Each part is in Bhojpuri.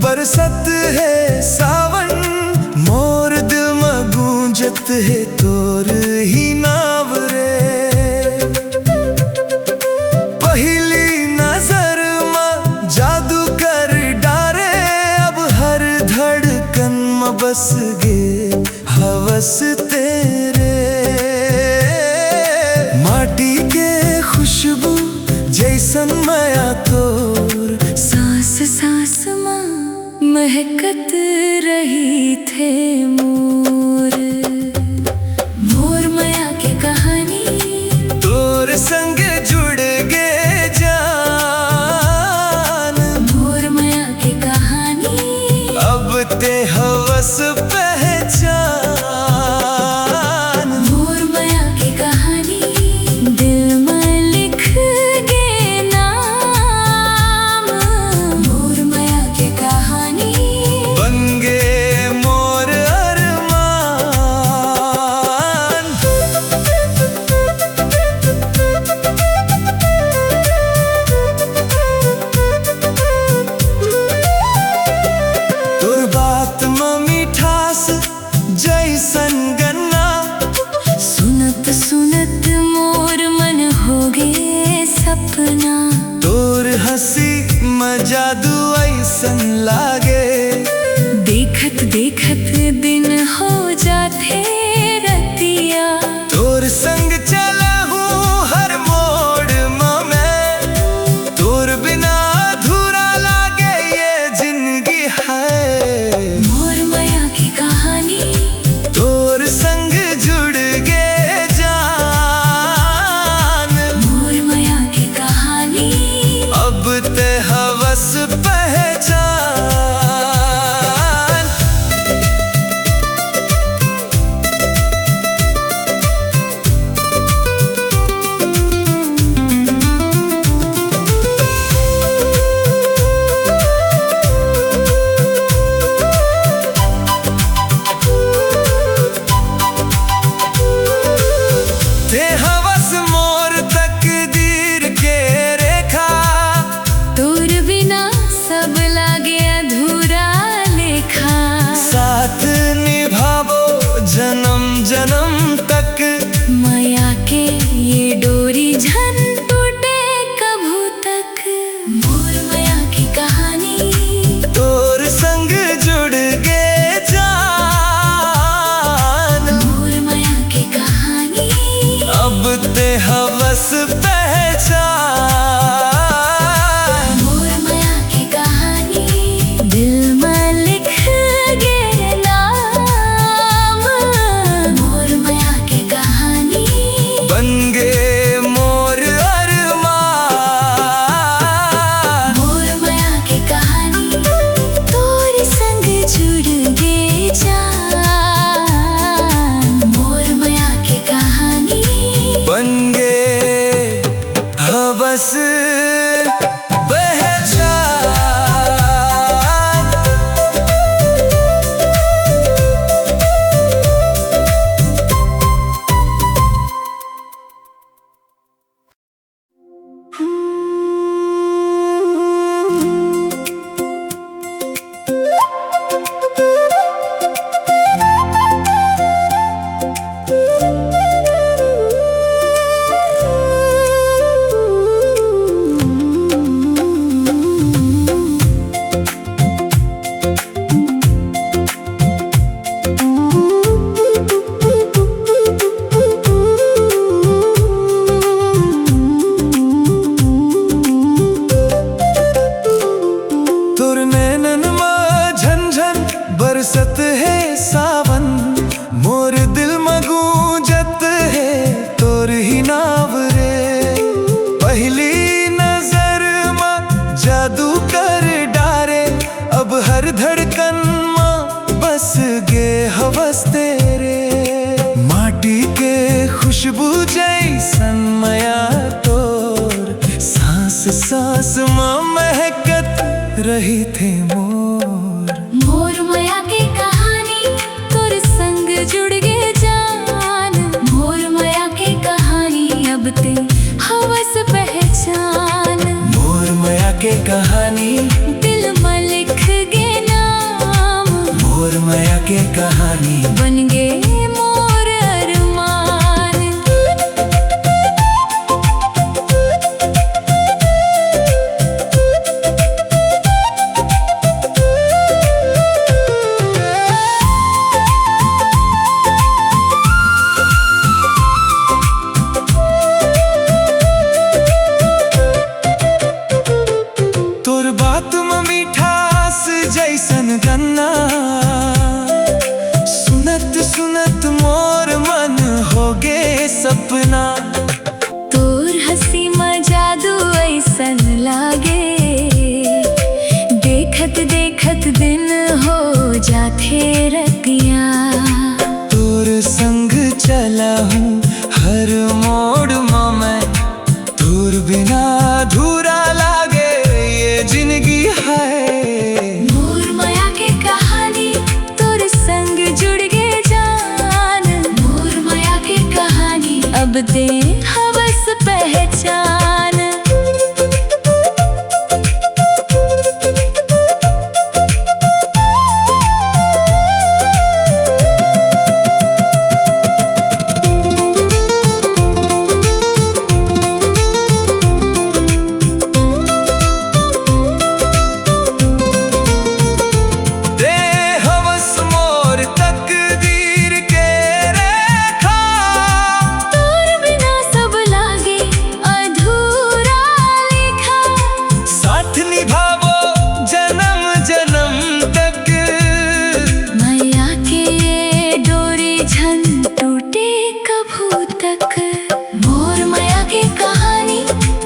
बरसत है सावन, मोर दिल में गूंजत है तोर ही नाव रे। पहली नजर में जादू कर डारे, अब हर धड़कन में बस गे हवस तेरे। माटी के खुशबू जैसन माया तोर, सांस सांस माँ महकत रही थे मोर। मोर माया की कहानी तोर संग जुड़ गए जान। मोर माया की कहानी अब ते हवस पहचान। मोर माया की कहानी दिल में लिख गे नाम। मोर माया की कहानी बन गे मोर अरमान। तोर बात में मिठास जैसन गन्ना, सुनत सुनत मोर मन हो गे सपना। तोर हंसी में जादू ऐसन लागे, देखत देखत दिन हो जाते रतिया। तोर संग चला हूँ हर मोड़ में मैं, तोर बिना अधूरा लागे ये जिंदगी है। मोर माया की कहानी तोर संग जुड़ गए जान। मोर माया की कहानी अब ते हवस पहचान। ते हवस मोर तकदीर के रेखा, तोर बिना सब लागे अधूरा लेखा। साथ निभावो जन्म जन्म तक। माया के ये डोरी झन टूटे कभू तक। मोर माया की कहानी तोर संग जुड़ गए जान। मोर माया की कहानी अब ते हवस पहचान। मोर माया की कहानी दिल में लिख गे नाम। मोर माया की कहानी बन गे मोर अरमान। मोर माया की कहानी तोर संग जुड़ गे जान। मोर माया की कहानी बन गे हवस पहचान। तोर नैनन में झनझन बरसत है सावन, मोर दिल में गूंजत है तोर ही नाव रे। पहली नजर में जादू कर डारे, अब हर धड़कन में बस गे हवस तेरे। माटी के खुशबू जैसन माया तोर, सांस सांस में महकत रही थे मोर। मोर माया की कहानी तोर संग जुड़ गे जान। मोर माया की कहानी अब ते हवस पहचान। मोर माया के कहानी दिल में लिख गे कहानी बन गए मोर अरमान। तोर बात में मिठास जैसन गन्ना, सुनत सुनत मोर मन हो गे सपना। तोर हंसी में जादू ऐसन लागे, देखत देखत दिन हो जाथे रतिया। तोर संग चला हूँ हर मोड़ में मैं, तोर बिना अधूरा लागे ये जिंदगी है। मोर माया के कहानी तोर संग जुड़ गए जान। मोर माया के कहानी अब दे हवस पहचान। मोर माया के कहानी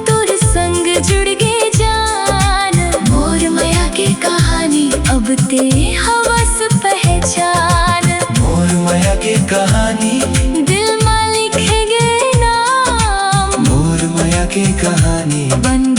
तोर संग जुड़ गए जान। मोर माया के कहानी अब ते हवस पहचान। मोर माया के कहानी दिल में लिखे गए नाम। मोर माया के कहानी बन